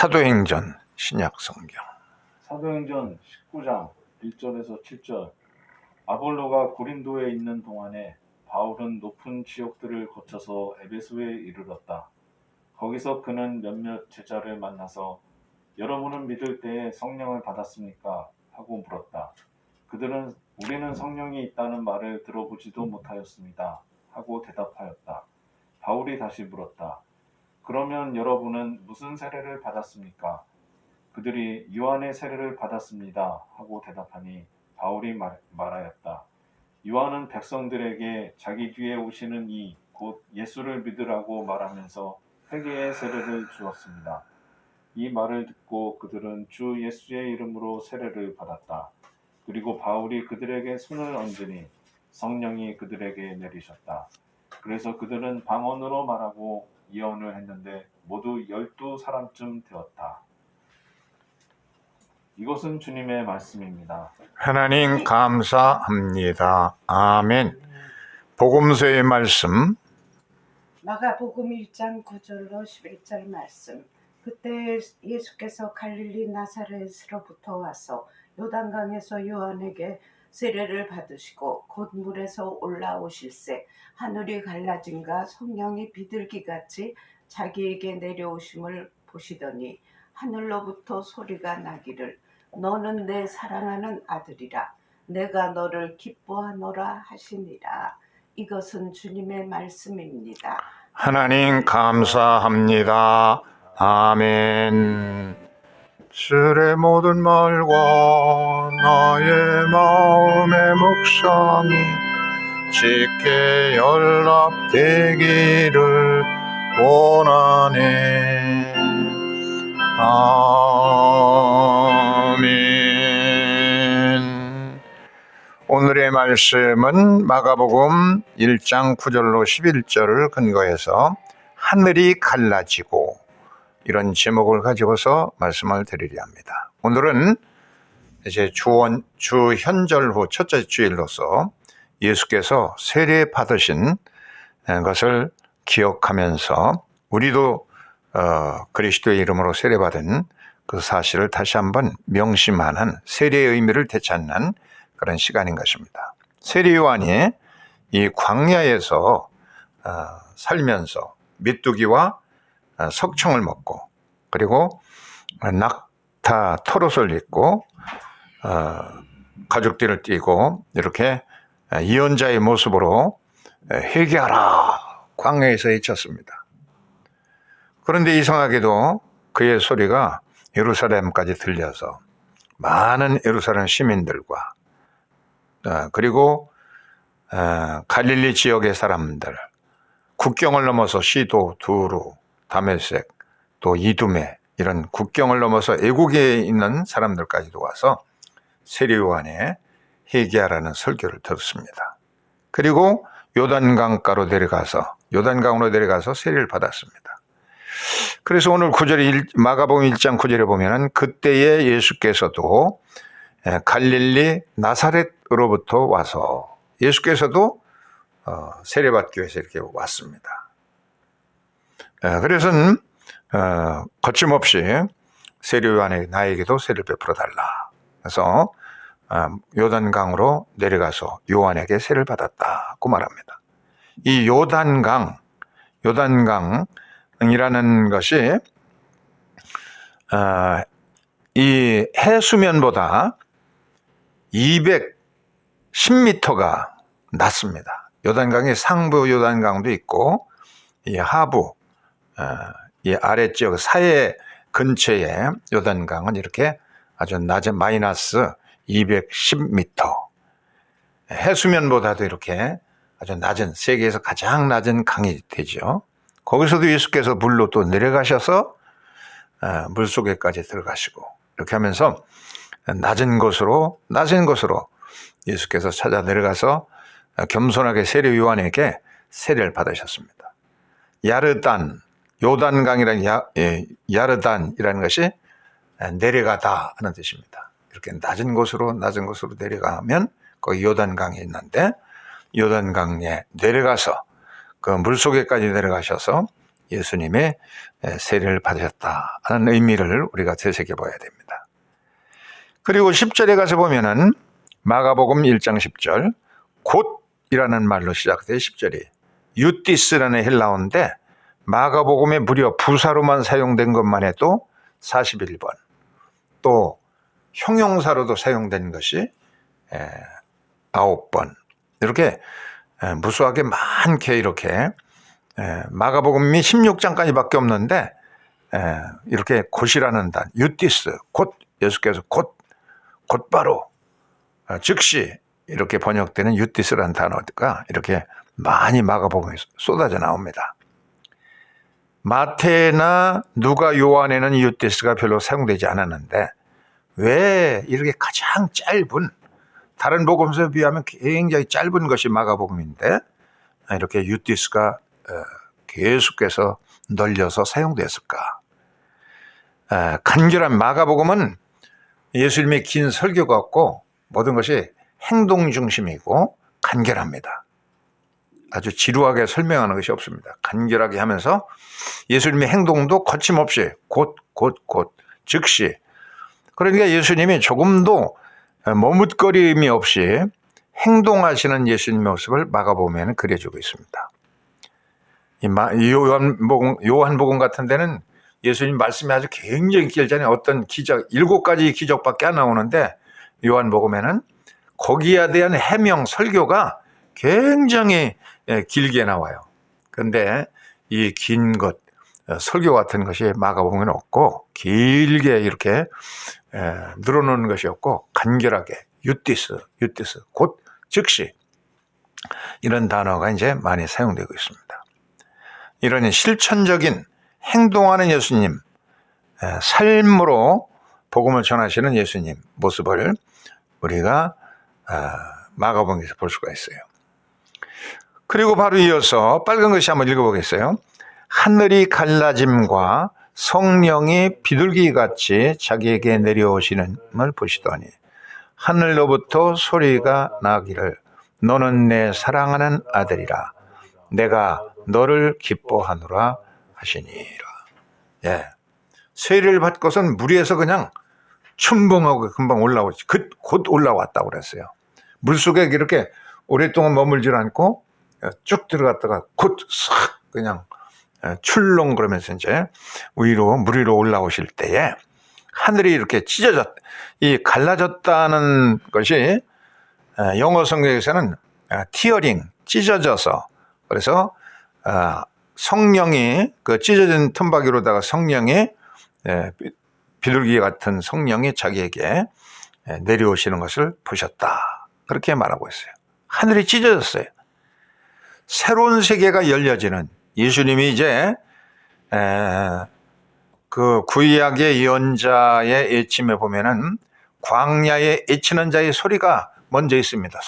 사도행전 신약성경 사도행전 19장 1절에서 7절. 아볼로가 고린도에 있는 동안에 바울은 높은 지역들을 거쳐서 에베소에 이르렀다. 거기서 그는 몇몇 제자를 만나서 여러분은 믿을 때에 성령을 받았습니까? 하고 물었다. 그들은 우리는 성령이 있다는 말을 들어보지도 못하였습니다. 하고 대답하였다. 바울이 다시 물었다. 그러면 여러분은 무슨 세례를 받았습니까? 그들이 요한의 세례를 받았습니다. 하고 대답하니 바울이 말하였다. 요한은 백성들에게 자기 뒤에 오시는 이 곧 예수를 믿으라고 말하면서 회개의 세례를 주었습니다. 이 말을 듣고 그들은 주 예수의 이름으로 세례를 받았다. 그리고 바울이 그들에게 손을 얹으니 성령이 그들에게 내리셨다. 그래서 그들은 방언으로 말하고 예언을 했는데 모두 12사람쯤 되었다. 이것은 주님의 말씀입니다. 하나님 감사합니다. 아멘. 복음서의 말씀 마가복음 1장 9절로 11절 말씀. 그때 예수께서 갈릴리 나사렛으로부터 와서 요단강에서 요한에게 세례를 받으시고 곧 물에서 올라오실새 하늘이 갈라진가 성령이 비둘기같이 자기에게 내려오심을 보시더니 하늘로부터 소리가 나기를 너는 내 사랑하는 아들이라 내가 너를 기뻐하노라 하시니라. 이것은 주님의 말씀입니다. 하나님 감사합니다. 아멘. 주의 모든 말과 나의 마음의 묵상이 짙게 연락되기를 원하네. 아멘. 오늘의 말씀은 마가복음 1장 9절로 11절을 근거해서 하늘이 갈라지고 이런 제목을 가지고서 말씀을 드리려 합니다. 오늘은 이제 주현절 후 첫째 주일로서 예수께서 세례 받으신 것을 기억하면서 우리도 그리스도의 이름으로 세례받은 그 사실을 다시 한번 명심하는 세례의 의미를 되찾는 그런 시간인 것입니다. 세례 요한이 이 광야에서 살면서 메뚜기와 석청을 먹고 그리고 낙타 털옷을 입고 가죽띠를 띠고 이렇게 예언자의 모습으로 회개하라 광야에서 외쳤습니다. 그런데 이상하게도 그의 소리가 예루살렘까지 들려서 많은 예루살렘 시민들과 그리고 갈릴리 지역의 사람들, 국경을 넘어서 시도 두루, 다메섹, 또 이두메 이런 국경을 넘어서 애국에 있는 사람들까지도 와서 세례 요한의 회개하라는 설교를 들었습니다. 그리고 요단강가로 요단강으로 내려가서 세례를 받았습니다. 그래서 오늘 마가복음 1장 9절에 보면은 그때에 예수께서도 갈릴리 나사렛으로부터 와서 예수께서도 세례받기 위해서 이렇게 왔습니다. 그래서는 거침없이 세례 요한에게 나에게도 세례를 베풀어 달라. 그래서 요단강으로 내려가서 요한에게 세례를 받았다고 말합니다. 이 요단강이라는 것이 이 해수면보다 210m가 낮습니다. 요단강의 상부 요단강도 있고 이 하부 이 아래쪽 사해 근처에 요단강은 이렇게 아주 낮은 마이너스 210m 해수면보다도 이렇게 아주 낮은 세계에서 가장 낮은 강이 되죠. 거기서도 예수께서 물로 또 내려가셔서 물속에까지 들어가시고 이렇게 하면서 낮은 곳으로 예수께서 찾아 내려가서 겸손하게 세례 요한에게 세례를 받으셨습니다. 요단강이라는 야르단이라는 것이 내려가다 하는 뜻입니다. 이렇게 낮은 곳으로 내려가면 거기 요단강이 있는데 요단강에 내려가서 그 물속에까지 내려가셔서 예수님의 세례를 받으셨다 하는 의미를 우리가 되새겨봐야 됩니다. 그리고 10절에 가서 보면은 마가복음 1장 10절 곧이라는 말로 시작돼요. 10절이 유티스라는 헬라어인데 마가복음에 무려 부사로만 사용된 것만 해도 41번, 또 형용사로도 사용된 것이 9번, 이렇게 무수하게 많게 이렇게 마가복음이 16장까지밖에 없는데 이렇게 곧이라는 단, 유티스, 곧, 예수께서 곧바로, 즉시 이렇게 번역되는 유티스라는 단어가 이렇게 많이 마가복음에 쏟아져 나옵니다. 마태나 누가, 요한에는 유티스가 별로 사용되지 않았는데 왜 이렇게 가장 짧은, 다른 복음서에 비하면 굉장히 짧은 것이 마가복음인데 이렇게 유티스가 계속해서 널려서 사용됐을까? 간결한 마가복음은 예수님의 긴 설교가 없고 모든 것이 행동 중심이고 간결합니다. 아주 지루하게 설명하는 것이 없습니다. 간결하게 하면서 예수님의 행동도 거침없이 곧, 즉시. 그러니까 예수님이 조금도 머뭇거림이 없이 행동하시는 예수님의 모습을 마가복음에는 그려주고 있습니다. 요한복음 같은 데는 예수님 말씀이 아주 굉장히 길잖아요. 어떤 기적, 7가지 기적밖에 안 나오는데 요한복음에는 거기에 대한 해명, 설교가 굉장히 길게 나와요. 그런데 이 긴 것, 설교 같은 것이 마가복음에는 없고 길게 이렇게 늘어놓는 것이 없고 간결하게 유티스, 곧, 즉시 이런 단어가 이제 많이 사용되고 있습니다. 이런 실천적인 행동하는 예수님, 삶으로 복음을 전하시는 예수님 모습을 우리가 마가복음에서 볼 수가 있어요. 그리고 바로 이어서 빨간 글씨 한번 읽어보겠어요. 하늘이 갈라짐과 성령이 비둘기같이 자기에게 내려오시는을 보시더니 하늘로부터 소리가 나기를 너는 내 사랑하는 아들이라 내가 너를 기뻐하노라 하시니라. 예. 세례를 받고선 물 위에서 그냥 춘봉하고 금방 올라오지. 곧 올라왔다고 그랬어요. 물속에 이렇게 오랫동안 머물질 않고 쭉 들어갔다가 곧 싹 그냥 출렁 그러면서 이제 물 위로 올라오실 때에 하늘이 이렇게 이 갈라졌다는 것이 영어 성경에서는 티어링, 찢어져서, 그래서 성령이 그 찢어진 틈바귀로다가 성령이 비둘기 같은 성령이 자기에게 내려오시는 것을 보셨다. 그렇게 말하고 있어요. 하늘이 찢어졌어요. 새로운 세계가 열려지는, 예수님이 이제 그 구약의 예언자의 예침에 보면은 광야에 애치는 자의 소리가 먼저 있습니다.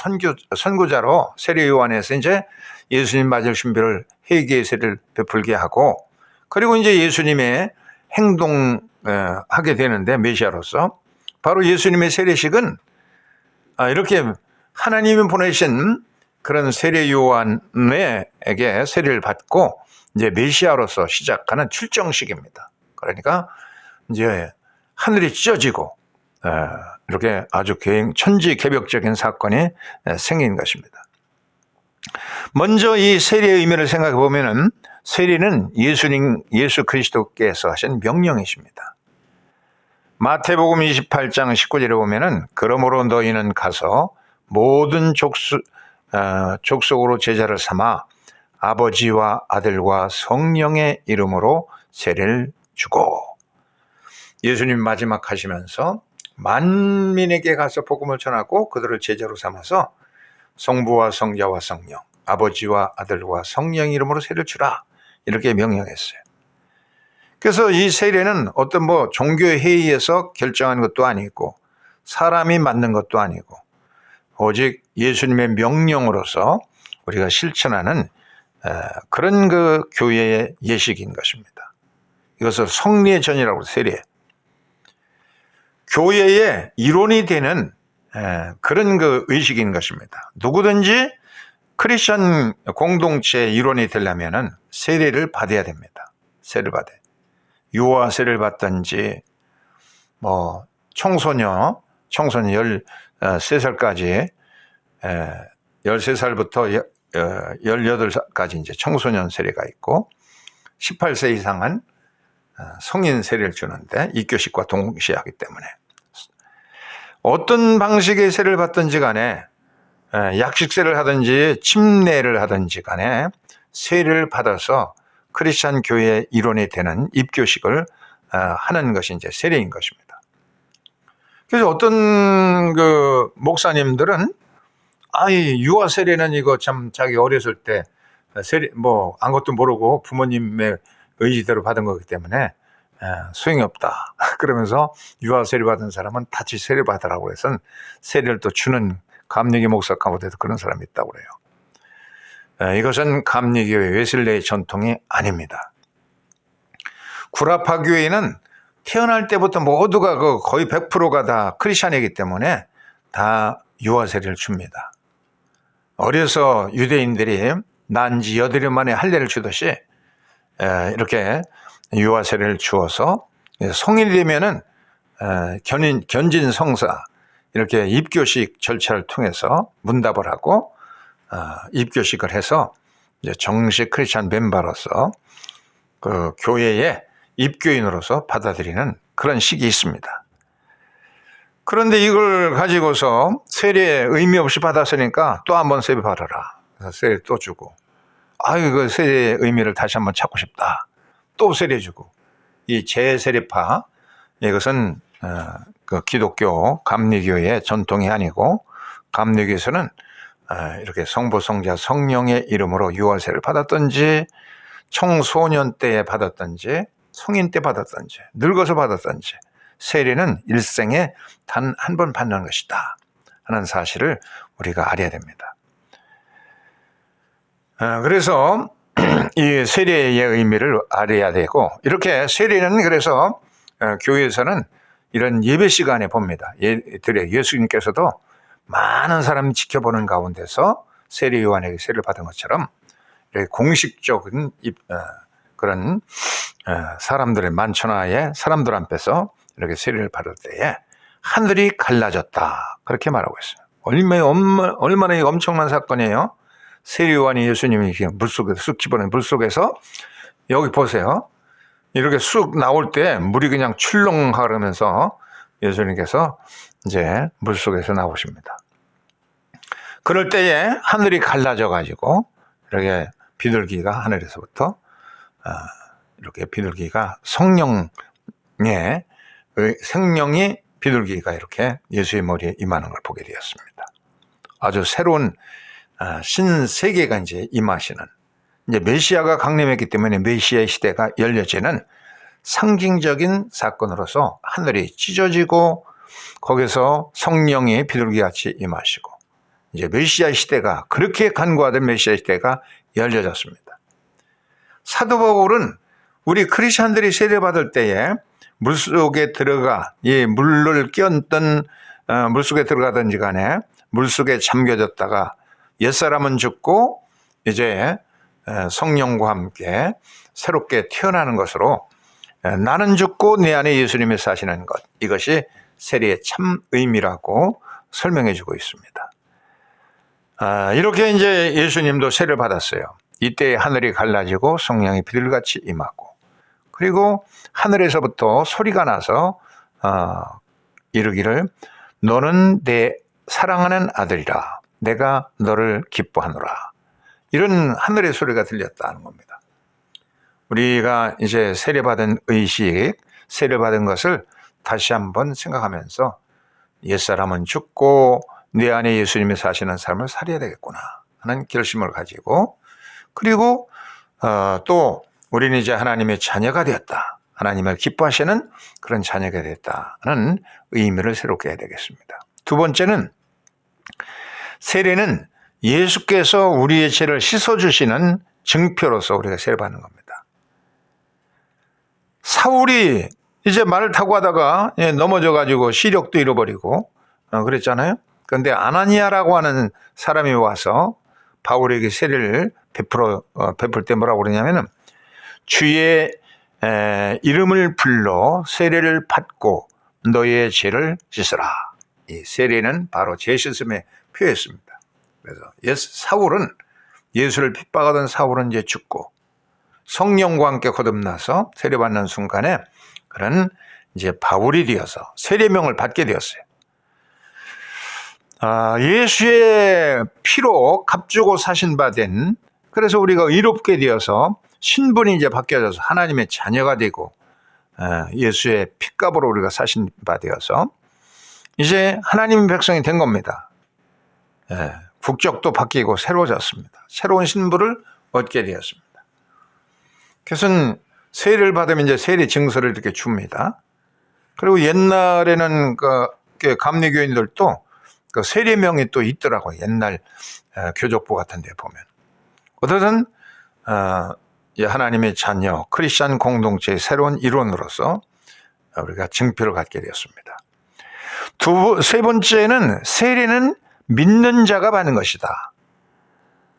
선구자로 세례 요한에서 이제 예수님 맞을 준비를, 회개의 세례를 베풀게 하고, 그리고 이제 예수님의 행동하게 되는데 메시아로서 바로 예수님의 세례식은 이렇게 하나님이 보내신 그런 세례 요한에게 세례를 받고 이제 메시아로서 시작하는 출정식입니다. 그러니까 이제 하늘이 찢어지고 이렇게 아주 천지개벽적인 사건이 생긴 것입니다. 먼저 이 세례의 의미를 생각해 보면은 세례는 예수 그리스도께서 하신 명령이십니다. 마태복음 28장 19절에 보면은 그러므로 너희는 가서 모든 족속으로 제자를 삼아 아버지와 아들과 성령의 이름으로 세례를 주고, 예수님 마지막 하시면서 만민에게 가서 복음을 전하고 그들을 제자로 삼아서 성부와 성자와 성령, 아버지와 아들과 성령 이름으로 세례를 주라, 이렇게 명령했어요. 그래서 이 세례는 어떤 종교의 회의에서 결정한 것도 아니고 사람이 만든 것도 아니고 오직 예수님의 명령으로서 우리가 실천하는 그런 그 교회의 예식인 것입니다. 이것을 성리의 전이라고 세례. 교회의 이론이 되는 그런 그 의식인 것입니다. 누구든지 크리스천 공동체의 일원이 되려면 세례를 받아야 됩니다. 세를 받아. 유아 세를 받든지 뭐 청소년 13살까지 13살부터 18살까지 이제 청소년 세례가 있고 18세 이상은 성인 세례를 주는데 입교식과 동시에 하기 때문에 어떤 방식의 세례를 받든지 간에 약식세를 하든지 침례를 하든지 간에 세례를 받아서 크리스찬 교회의 일원이 되는 입교식을 하는 것이 이제 세례인 것입니다. 그래서 어떤 그 목사님들은 이 유아 세례는 이거 참 자기 어렸을 때 세례 뭐 아무것도 모르고 부모님의 의지대로 받은 거기 때문에 소용이 없다. 그러면서 유아 세례 받은 사람은 다시 세례 받으라고 해서 세례를 또 주는 감리교 목사 가운데도 그런 사람이 있다고 그래요. 이것은 감리교회 웨슬레의 전통이 아닙니다. 구라파 교회는 태어날 때부터 모두가 거의 100%가 다 크리스찬이기 때문에 다 유아 세례를 줍니다. 어려서 유대인들이 난 지 8일 만에 할례를 주듯이 이렇게 유아 세례를 주어서 성인이 되면은 견진 성사 이렇게 입교식 절차를 통해서 문답을 하고 입교식을 해서 이제 정식 크리스찬 멤버로서 그 교회의 입교인으로서 받아들이는 그런 식이 있습니다. 그런데 이걸 가지고서 세례 의미 없이 받았으니까 또 한번 세례 받아라. 그래서 세례 또 주고, 그 세례의 의미를 다시 한번 찾고 싶다. 또 세례 주고, 이 재세례파, 이것은 그 기독교 감리교의 전통이 아니고, 감리교에서는 이렇게 성부, 성자, 성령의 이름으로 유아세를 받았든지, 청소년 때에 받았든지, 성인 때 받았든지, 늙어서 받았든지, 세례는 일생에 단 한 번 받는 것이다 하는 사실을 우리가 알아야 됩니다. 그래서 이 세례의 의미를 알아야 되고, 이렇게 세례는 그래서 교회에서는 이런 예배 시간에 봅니다. 예수님께서도 많은 사람이 지켜보는 가운데서 세례 요한에게 세례를 받은 것처럼 이렇게 공식적인 그런 사람들의 만천하에 사람들 앞에서 이렇게 세례를 받을 때에 하늘이 갈라졌다 그렇게 말하고 있어요. 얼마나 엄청난 사건이에요. 세례 요한이 예수님이 물속에서 쑥 집어넣은 물속에서 여기 보세요. 이렇게 쑥 나올 때 물이 그냥 출렁하면서 예수님께서 이제 물속에서 나오십니다. 그럴 때에 하늘이 갈라져 가지고 이렇게 비둘기가 하늘에서부터 이렇게 비둘기가 성령이 비둘기가 이렇게 예수의 머리에 임하는 걸 보게 되었습니다. 아주 새로운 신세계가 이제 임하시는, 이제 메시아가 강림했기 때문에 메시아의 시대가 열려지는 상징적인 사건으로서 하늘이 찢어지고 거기서 성령이 비둘기같이 임하시고 이제 메시아 시대가, 그렇게 간구하던 메시아 시대가 열려졌습니다. 사도 바울은 우리 크리스천들이 세례받을 때에 물속에 들어가, 이 물을 끼얹던 물속에 들어가든지 간에 물속에 잠겨졌다가 옛사람은 죽고 이제 성령과 함께 새롭게 태어나는 것으로 나는 죽고 내 안에 예수님이 사시는 것, 이것이 세례의 참 의미라고 설명해 주고 있습니다. 이렇게 이제 예수님도 세례를 받았어요. 이때 하늘이 갈라지고 성령이 비둘기같이 임하고, 그리고 하늘에서부터 소리가 나서 이르기를 너는 내 사랑하는 아들이라 내가 너를 기뻐하노라, 이런 하늘의 소리가 들렸다는 겁니다. 우리가 이제 세례받은 의식, 세례받은 것을 다시 한번 생각하면서 옛사람은 죽고 내 안에 예수님이 사시는 삶을 살아야 되겠구나 하는 결심을 가지고, 그리고 또 우리는 이제 하나님의 자녀가 되었다, 하나님을 기뻐하시는 그런 자녀가 되었다는 의미를 새롭게 해야 되겠습니다. 두 번째는, 세례는 예수께서 우리의 죄를 씻어주시는 증표로서 우리가 세례받는 겁니다. 사울이 이제 말을 타고 하다가 넘어져가지고 시력도 잃어버리고 그랬잖아요. 그런데 아나니아라고 하는 사람이 와서 바울에게 세례를 베풀 때 뭐라고 그러냐면은 주의 이름을 불러 세례를 받고 너희의 죄를 씻으라. 이 세례는 바로 죄 씻음의 표였습니다. 그래서 사울은 예수를 핍박하던 사울은 이제 죽고 성령과 함께 거듭나서 세례받는 순간에 그는 이제 바울이 되어서 세례명을 받게 되었어요. 예수의 피로 값주고 사신 바 된, 그래서 우리가 의롭게 되어서 신분이 이제 바뀌어져서 하나님의 자녀가 되고 예수의 핏값으로 우리가 사신 바 되어서 이제 하나님의 백성이 된 겁니다. 국적도 바뀌고 새로워졌습니다. 새로운 신분을 얻게 되었습니다. 그래서 세례를 받으면 이제 세례 증서를 이렇게 줍니다. 그리고 옛날에는 그 감리교인들도 그 세례명이 또 있더라고요. 옛날 교족부 같은 데 보면. 어쨌든 하나님의 자녀, 크리스찬 공동체의 새로운 일원으로서 우리가 증표를 갖게 되었습니다. 세 번째는 세례는 믿는 자가 받는 것이다.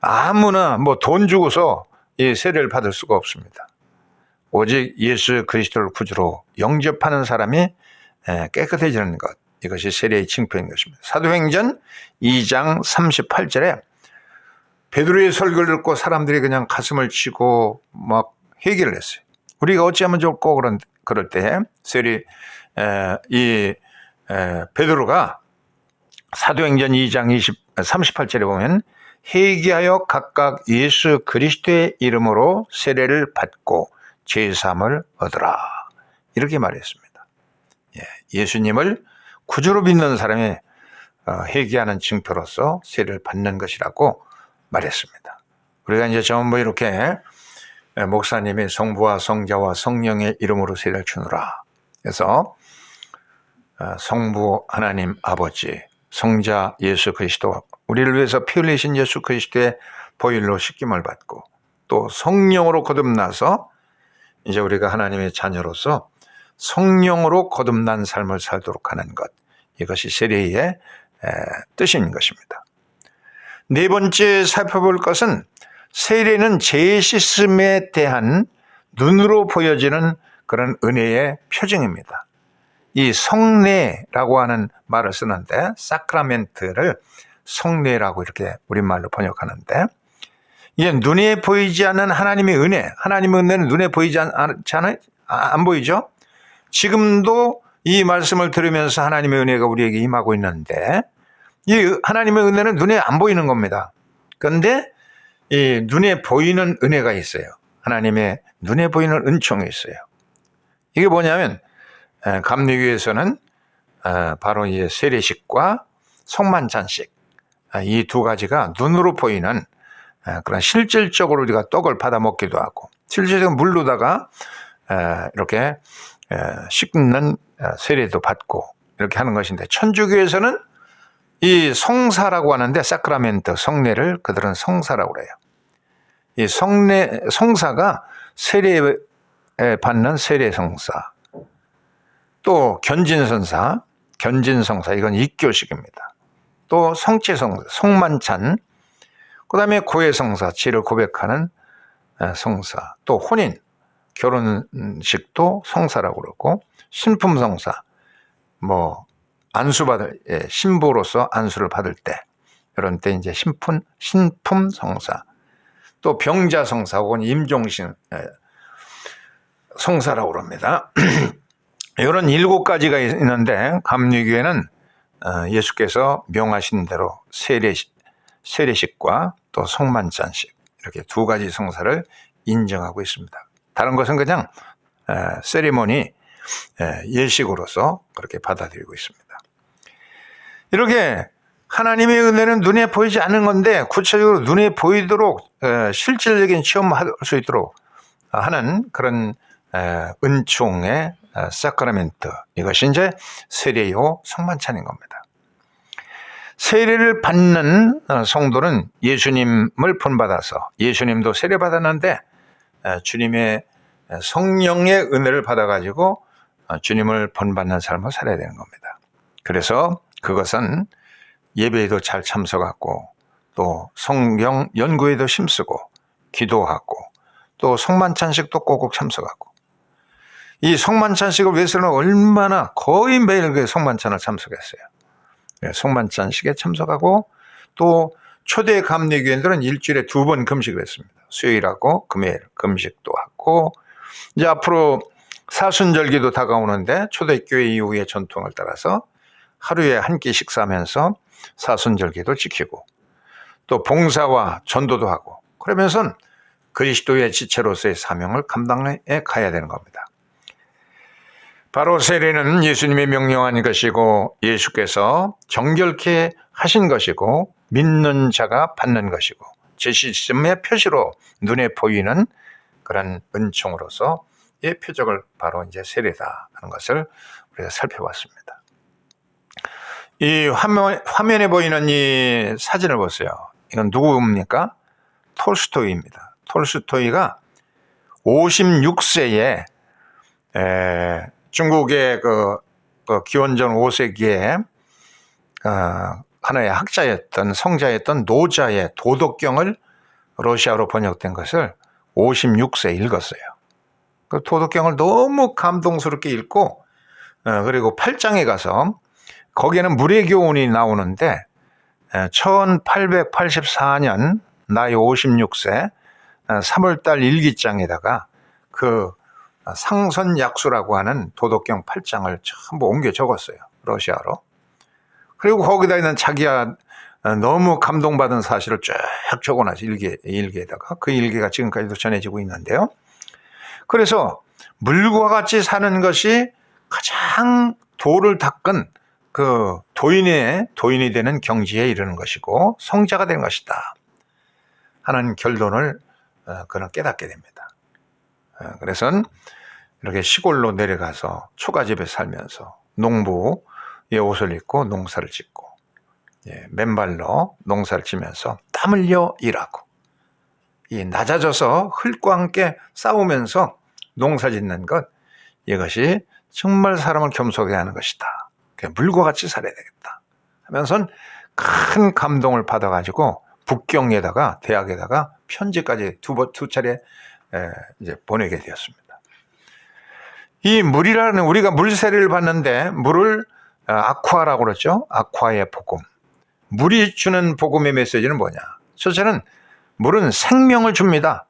아무나 뭐 돈 주고서 이 세례를 받을 수가 없습니다. 오직 예수 그리스도를 구주로 영접하는 사람이 깨끗해지는 것, 이것이 세례의 징표인 것입니다. 사도행전 2장 38절에 베드로의 설교를 듣고 사람들이 그냥 가슴을 치고 막 회개를 했어요. 우리가 어찌하면 좋고 그럴 때 베드로가 사도행전 2장 38절에 보면 회개하여 각각 예수 그리스도의 이름으로 세례를 받고 죄사함을 얻으라, 이렇게 말했습니다. 예수님을 구주로 믿는 사람이 회개하는 징표로서 세례를 받는 것이라고 말했습니다. 우리가 이제 전부 이렇게 목사님이 성부와 성자와 성령의 이름으로 세례를 주노라. 그래서 성부 하나님 아버지, 성자 예수 그리스도, 우리를 위해서 피 흘리신 예수 그리스도의 보혈로 씻김을 받고 또 성령으로 거듭나서 이제 우리가 하나님의 자녀로서 성령으로 거듭난 삶을 살도록 하는 것, 이것이 세례의 뜻인 것입니다. 네 번째 살펴볼 것은 세례는 죄 씻음에 대한 눈으로 보여지는 그런 은혜의 표징입니다. 이 성례라고 하는 말을 쓰는데 사크라멘트를 성례라고 이렇게 우리말로 번역하는데, 이게 눈에 보이지 않는 하나님의 은혜, 하나님의 은혜는 눈에 보이지 않잖아요. 안 보이죠? 지금도 이 말씀을 들으면서 하나님의 은혜가 우리에게 임하고 있는데, 이 하나님의 은혜는 눈에 안 보이는 겁니다. 그런데 이 눈에 보이는 은혜가 있어요. 하나님의 눈에 보이는 은총이 있어요. 이게 뭐냐면 감리교에서는 바로 이 세례식과 성만찬식, 이 두 가지가 눈으로 보이는 그런 실질적으로 우리가 떡을 받아 먹기도 하고 실질적으로 물로다가 이렇게 씻는 세례도 받고 이렇게 하는 것인데, 천주교에서는 이 성사라고 하는데 사크라멘트, 성례를 그들은 성사라고 그래요. 이 성사가 세례에 받는 세례성사, 또 견진성사, 이건 입교식입니다. 또 성체성사, 성만찬, 그 다음에 고해성사, 죄를 고백하는 성사, 또 혼인, 결혼식도 성사라고 그러고, 신품성사, 뭐 안수받을, 신부로서 안수를 받을 때, 이런 때 이제 신품성사, 또 병자성사 혹은 임종신 성사라고 그럽니다. 이런 7가지가 있는데 감리교회는 예수께서 명하신 대로 세례식과 또 성만찬식, 이렇게 2가지 성사를 인정하고 있습니다. 다른 것은 그냥 세리머니, 예식으로서 그렇게 받아들이고 있습니다. 이렇게 하나님의 은혜는 눈에 보이지 않는 건데 구체적으로 눈에 보이도록 실질적인 체험할 수 있도록 하는 그런 은총의 사크라멘트, 이것이 이제 세례요 성만찬인 겁니다. 세례를 받는 성도는 예수님을 본받아서, 예수님도 세례 받았는데 주님의 성령의 은혜를 받아가지고 주님을 본받는 삶을 살아야 되는 겁니다. 그래서 그것은 예배에도 잘 참석하고 또 성경 연구에도 힘쓰고 기도하고 또 성만찬식도 꼭꼭 참석하고 이 성만찬식을 위해서는 얼마나 거의 매일 그 성만찬을 참석했어요. 성만찬식에 참석하고 또 초대 감리교인들은 일주일에 2번 금식을 했습니다. 수요일하고 금요일 금식도 하고 이제 앞으로 사순절기도 다가오는데 초대교회 이후의 전통을 따라서 하루에 한 끼 식사하면서 사순절기도 지키고 또 봉사와 전도도 하고 그러면서 그리스도의 지체로서의 사명을 감당해 가야 되는 겁니다. 바로 세례는 예수님이 명령한 것이고 예수께서 정결케 하신 것이고 믿는 자가 받는 것이고 제시점의 표시로 눈에 보이는 그런 은총으로서 이 표적을 바로 이제 세례다 하는 것을 우리가 살펴봤습니다. 이 화면에 보이는 이 사진을 보세요. 이건 누구입니까? 톨스토이입니다. 톨스토이가 56세에 중국의 그 기원전 5세기에 하나의 학자였던 성자였던 노자의 도덕경을 러시아로 번역된 것을 56세에 읽었어요. 그 도덕경을 너무 감동스럽게 읽고 그리고 8장에 가서 거기에는 무례교훈이 나오는데 1884년 나이 56세 3월달 일기장에다가 그 상선약수라고 하는 도덕경 8장을 전부 옮겨 적었어요. 러시아로. 그리고 거기다 있는 자기가 너무 감동받은 사실을 쫙 적어놔서 일기에다가 그 일기가 지금까지도 전해지고 있는데요. 그래서 물과 같이 사는 것이 가장 도를 닦은 그 도인이 되는 경지에 이르는 것이고 성자가 되는 것이다 하는 결론을 그는 깨닫게 됩니다. 그래서 이렇게 시골로 내려가서 초가집에 살면서 농부의 옷을 입고 농사를 짓고 맨발로 농사를 지면서 땀 흘려 일하고 이 낮아져서 흙과 함께 싸우면서 농사 짓는 것 이것이 정말 사람을 겸손하게 하는 것이다. 물과 같이 살아야 되겠다 하면서 큰 감동을 받아가지고 북경에다가 대학에다가 편지까지 두 차례 이제 보내게 되었습니다. 이 물이라는 우리가 물세례를 받는데 물을 아쿠아라고 그러죠. 아쿠아의 복음. 물이 주는 복음의 메시지는 뭐냐? 첫째는 물은 생명을 줍니다.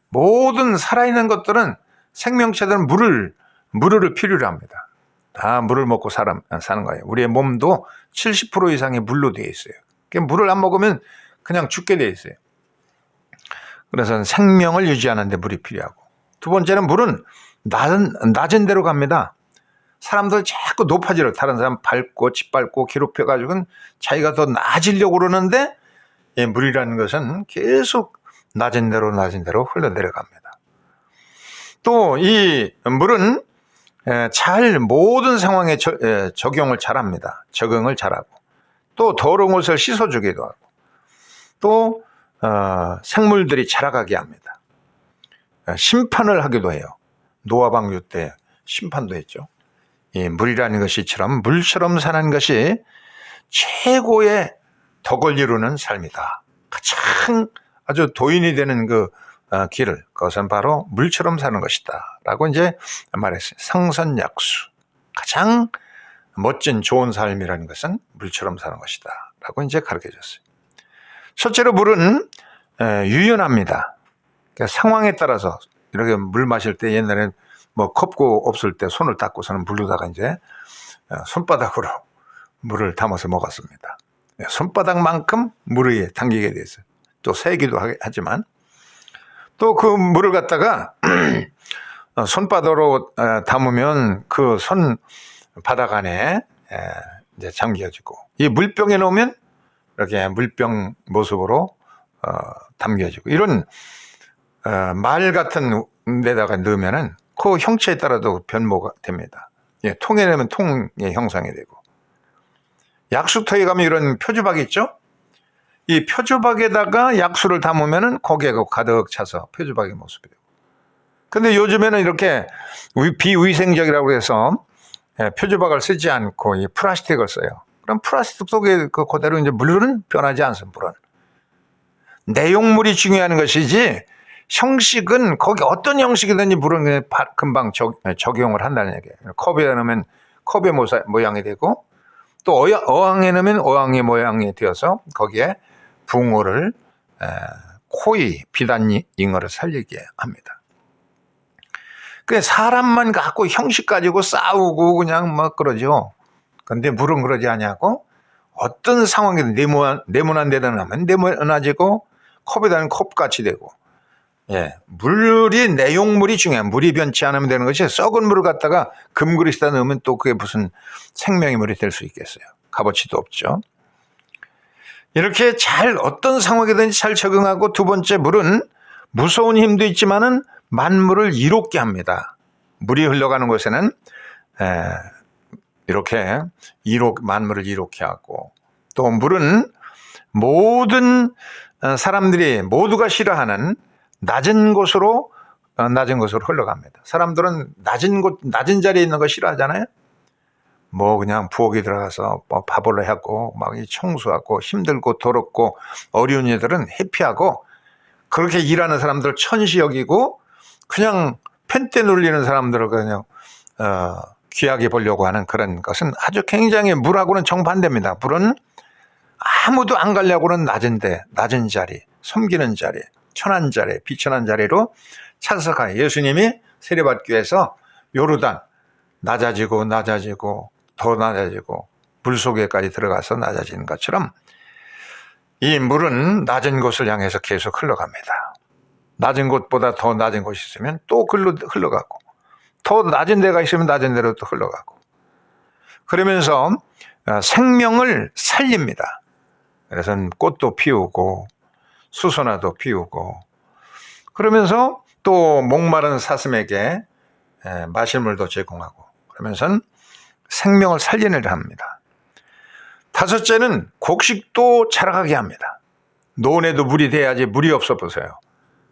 모든 살아있는 것들은 생명체들은 물을 필요로 합니다. 다 물을 먹고 사는 거예요. 우리의 몸도 70% 이상이 물로 되어 있어요. 물을 안 먹으면 그냥 죽게 되어 있어요. 그래서 생명을 유지하는 데 물이 필요하고 두 번째는 물은 낮은 데로 갑니다. 사람들 자꾸 높아지려 다른 사람 밟고 짓밟고 괴롭혀가지고는 자기가 더 나아지려고 그러는데 물이라는 것은 계속 낮은 데로 흘러내려갑니다. 또 이 물은 잘 모든 상황에 적용을 잘합니다. 적응을 잘하고 또 더러운 것을 씻어주기도 하고 또 생물들이 자라가게 합니다. 심판을 하기도 해요. 노아방주 때 심판도 했죠. 이 물이라는 것이처럼 물처럼 사는 것이 최고의 덕을 이루는 삶이다. 가장 아주 도인이 되는 그 길을 그것은 바로 물처럼 사는 것이다 라고 이제 말했어요. 상선약수 가장 멋진 좋은 삶이라는 것은 물처럼 사는 것이다 라고 이제 가르쳐 줬어요. 첫째로 물은 유연합니다. 그러니까 상황에 따라서 이렇게 물 마실 때 옛날에는 뭐 컵고 없을 때 손을 닦고서는 물로다가 이제 손바닥으로 물을 담아서 먹었습니다. 손바닥만큼 물에 담기게 돼서 또 새기도 하지만 또 그 물을 갖다가 손바닥으로 담으면 그 손바닥 안에 이제 잠겨지고 이 물병에 넣으면 이렇게 물병 모습으로 담겨지고 이런 말 같은 데다가 넣으면은 그 형체에 따라도 변모가 됩니다. 통에 넣으면 통의 형상이 되고 약수터에 가면 이런 표주박이 있죠? 이 표주박에다가 약수를 담으면은 거기에 가득 차서 표주박의 모습이 되고. 근데 요즘에는 이렇게 비위생적이라고 해서 표주박을 쓰지 않고 이 플라스틱을 써요. 그럼 플라스틱 속에 그대로 이제 물은 변하지 않습니다. 물은 내용물이 중요한 것이지 형식은 거기 어떤 형식이든지 물은 그냥 금방 적용을 한다는 얘기예요. 컵에 넣으면 컵의 모양이 되고 또 어항에 넣으면 어항의 모양이 되어서 거기에 붕어를 코의 비단 잉어를 살리게 합니다. 그 사람만 갖고 형식 가지고 싸우고 그냥 막 그러죠. 근데 물은 그러지 않냐고 어떤 상황이든 네모난 데다 넣으면 네모나지고 컵에다 넣으면 컵같이 되고 예, 물이 내용물이 중요한 물이 변치 않으면 되는 것이 썩은 물을 갖다가 금그릇에다 넣으면 또 그게 무슨 생명의 물이 될 수 있겠어요. 값어치도 없죠. 이렇게 잘 어떤 상황이든지 잘 적응하고 두 번째 물은 무서운 힘도 있지만은 만물을 이롭게 합니다. 물이 흘러가는 곳에는 이렇게 만물을 이롭게 하고 또 물은 모든 사람들이 모두가 싫어하는 낮은 곳으로 흘러갑니다. 사람들은 낮은 자리에 있는 거 싫어하잖아요. 뭐 그냥 부엌에 들어가서 뭐 밥을 하고 막 청소하고 힘들고 더럽고 어려운 일들은 회피하고 그렇게 일하는 사람들 천시 여기고 그냥 펜대 눌리는 사람들을 그냥 귀하게 보려고 하는 그런 것은 아주 굉장히 물하고는 정반대입니다. 물은 아무도 안 가려고는 낮은 자리, 섬기는 자리, 천한 자리, 비천한 자리로 찾아서 가요. 예수님이 세례받기에서 요르단 낮아지고 더 낮아지고 물속에까지 들어가서 낮아지는 것처럼 이 물은 낮은 곳을 향해서 계속 흘러갑니다. 낮은 곳보다 더 낮은 곳이 있으면 또 글로 흘러가고 더 낮은 데가 있으면 낮은 데로 또 흘러가고 그러면서 생명을 살립니다. 그래서 꽃도 피우고 수선화도 피우고 그러면서 또 목마른 사슴에게 마실 물도 제공하고 그러면서 생명을 살리는 일을 합니다. 다섯째는 곡식도 자라가게 합니다. 논에도 물이 돼야지 물이 없어 보세요.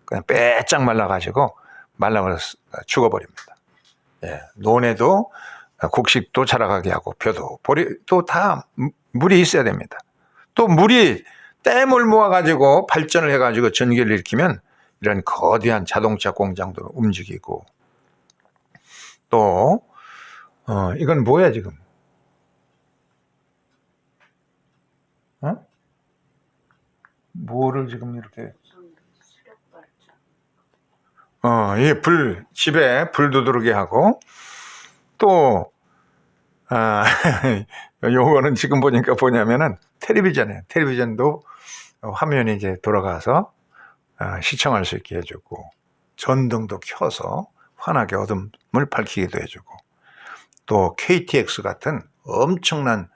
그냥 빼짝 말라가지고 말라버려서 죽어버립니다. 논에도 곡식도 자라가게 하고 벼도 보리도 다 물이 있어야 됩니다. 또 물이 댐을 모아가지고 발전을 해가지고 전기를 일으키면 이런 거대한 자동차 공장도 움직이고 또 이건 뭐야 지금? 뭐를 지금 이렇게 이 집에 불도 들어오게 하고 또 요거는 지금 보니까 뭐냐면은 텔레비전이에요. 텔레비전도 화면이 이제 돌아가서 시청할 수 있게 해주고 전등도 켜서 환하게 어둠을 밝히기도 해주고 또 KTX 같은 엄청난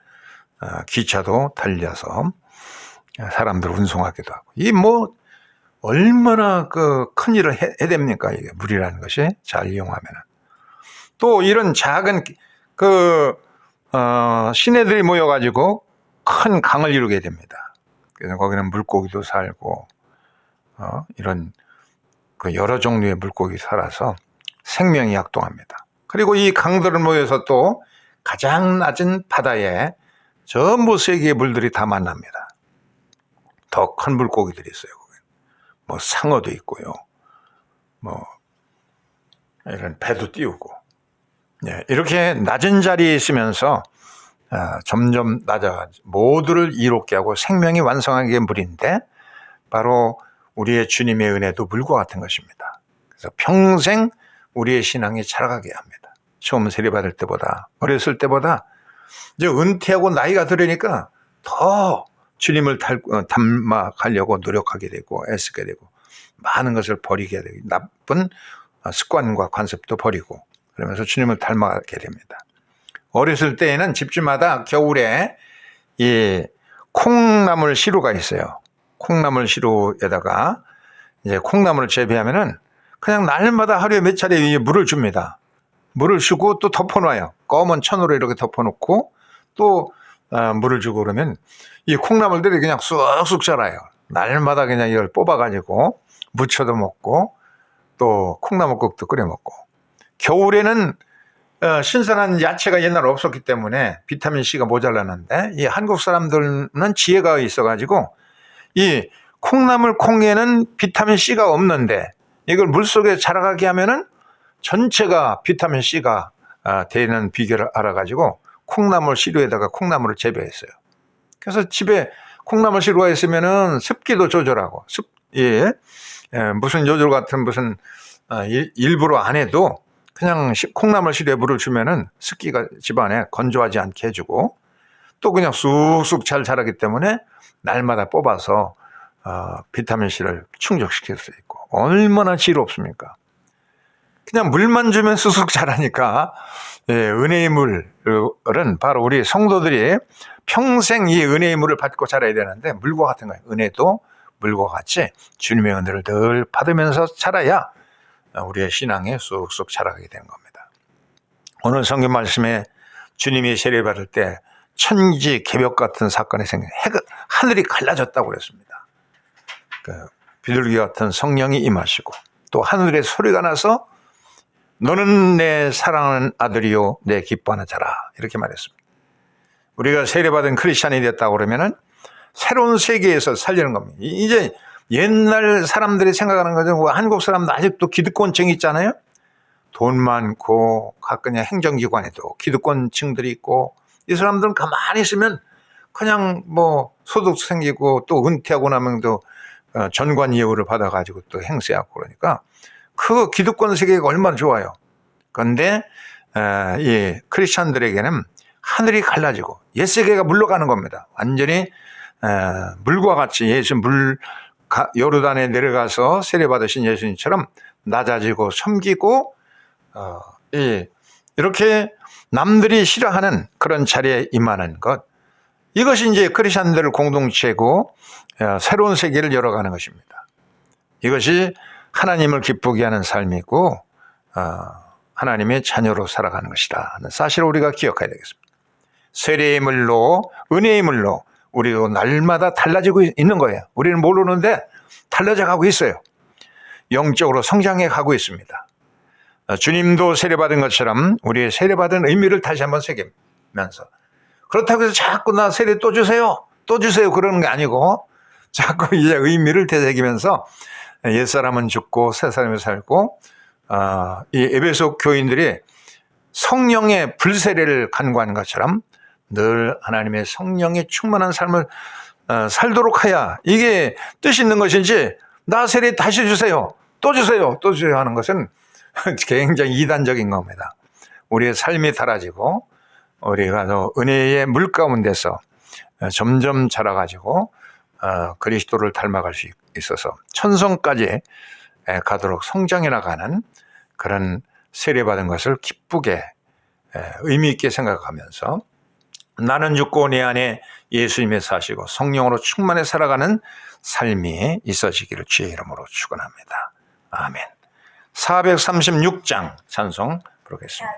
기차도 달려서 사람들 운송하기도 하고 이 뭐 얼마나 큰 일을 해야 됩니까? 이게 물이라는 것이 잘 이용하면은 또 이런 작은 시내들이 모여가지고 큰 강을 이루게 됩니다. 그래서 거기는 물고기도 살고 이런 여러 종류의 물고기 살아서 생명이 약동합니다. 그리고 이 강들을 모여서 또 가장 낮은 바다에 전부 세계의 물들이 다 만납니다. 더 큰 물고기들이 있어요. 뭐 상어도 있고요. 뭐 이런 배도 띄우고 이렇게 낮은 자리에 있으면서 점점 낮아가지고 모두를 이롭게 하고 생명이 완성하는 게 물인데 바로 우리의 주님의 은혜도 물과 같은 것입니다. 그래서 평생 우리의 신앙이 자라가게 합니다. 처음 세례받을 때보다 어렸을 때보다 이제 은퇴하고 나이가 들으니까 더 주님을 닮아가려고 노력하게 되고 애쓰게 되고 많은 것을 버리게 되고 나쁜 습관과 관습도 버리고 그러면서 주님을 닮아가게 됩니다. 어렸을 때에는 집집마다 겨울에 이 콩나물 시루가 있어요. 콩나물 시루에다가 이제 콩나물을 재배하면은 그냥 날마다 하루에 몇 차례 물을 줍니다. 물을 주고 또 덮어놔요. 검은 천으로 이렇게 덮어놓고 또 물을 주고 그러면 이 콩나물들이 그냥 쑥쑥 자라요. 날마다 그냥 이걸 뽑아가지고 무쳐도 먹고 또 콩나물국도 끓여 먹고 겨울에는 신선한 야채가 옛날에 없었기 때문에 비타민C가 모자랐는데 이 한국 사람들은 지혜가 있어가지고 이 콩나물 콩에는 비타민C가 없는데 이걸 물속에 자라가게 하면은 전체가 비타민 C가 되는 비결을 알아가지고 콩나물 시루에다가 콩나물을 재배했어요. 그래서 집에 콩나물 시루가 있으면은 습기도 조절하고 무슨 요즘 같은 무슨 일부러 안 해도 그냥 콩나물 시루에 물을 주면은 습기가 집안에 건조하지 않게 해주고 또 그냥 쑥쑥 잘 자라기 때문에 날마다 뽑아서 비타민 C를 충족시킬 수 있고 얼마나 지롭습니까? 그냥 물만 주면 쑥쑥 자라니까 은혜의 물은 바로 우리 성도들이 평생 이 은혜의 물을 받고 자라야 되는데 물과 같은 거예요. 은혜도 물과 같이 주님의 은혜를 늘 받으면서 자라야 우리의 신앙에 쑥쑥 자라게 되는 겁니다. 오늘 성경 말씀에 주님이 세례받을 때 천지 개벽 같은 사건이 생겨 하늘이 갈라졌다고 그랬습니다. 비둘기 같은 성령이 임하시고 또 하늘에 소리가 나서 너는 내 사랑하는 아들이요 내 기뻐하는 자라 이렇게 말했습니다. 우리가 세례받은 크리스찬이 됐다고 그러면은 새로운 세계에서 살려는 겁니다. 이제 옛날 사람들이 생각하는 거죠. 한국 사람도 아직도 기득권층이 있잖아요. 돈 많고 가끔 행정기관에도 기득권층들이 있고 이 사람들은 가만히 있으면 그냥 뭐 소득 생기고 또 은퇴하고 나면 또 전관 예우를 받아가지고 또 행세하고 그러니까 그 기득권 세계가 얼마나 좋아요. 그런데 이 크리스찬들에게는 하늘이 갈라지고 옛세계가 물러가는 겁니다. 완전히 물과 같이 예수 요르단에 내려가서 세례받으신 예수님처럼 낮아지고 섬기고 이렇게 남들이 싫어하는 그런 자리에 임하는 것, 이것이 이제 크리스찬들 공동체고 새로운 세계를 열어가는 것입니다. 이것이 하나님을 기쁘게 하는 삶이고 하나님의 자녀로 살아가는 것이다 하는 사실을 우리가 기억해야 되겠습니다. 세례의 물로 은혜의 물로 우리도 날마다 달라지고 있는 거예요. 우리는 모르는데 달라져 가고 있어요. 영적으로 성장해 가고 있습니다. 주님도 세례받은 것처럼 우리의 세례받은 의미를 다시 한번 새기면서 그렇다고 해서 자꾸 나 세례 또 주세요 그러는 게 아니고 자꾸 이제 의미를 되새기면서 옛사람은 죽고 새사람이 살고 이 에베소 교인들이 성령의 불세례를 간구하는 것처럼 늘 하나님의 성령의 충만한 삶을 살도록 하야 이게 뜻이 있는 것인지 나 세례 다시 주세요 또 주세요 하는 것은 굉장히 이단적인 겁니다. 우리의 삶이 달라지고 우리가 더 은혜의 물 가운데서 점점 자라가지고 그리스도를 닮아갈 수 있어서 천성까지 가도록 성장해 나가는 그런 세례받은 것을 기쁘게 의미 있게 생각하면서 나는 죽고 내 안에 예수님이 사시고 성령으로 충만해 살아가는 삶이 있어지기를 주의 이름으로 축원합니다. 아멘. 436장 찬송 부르겠습니다.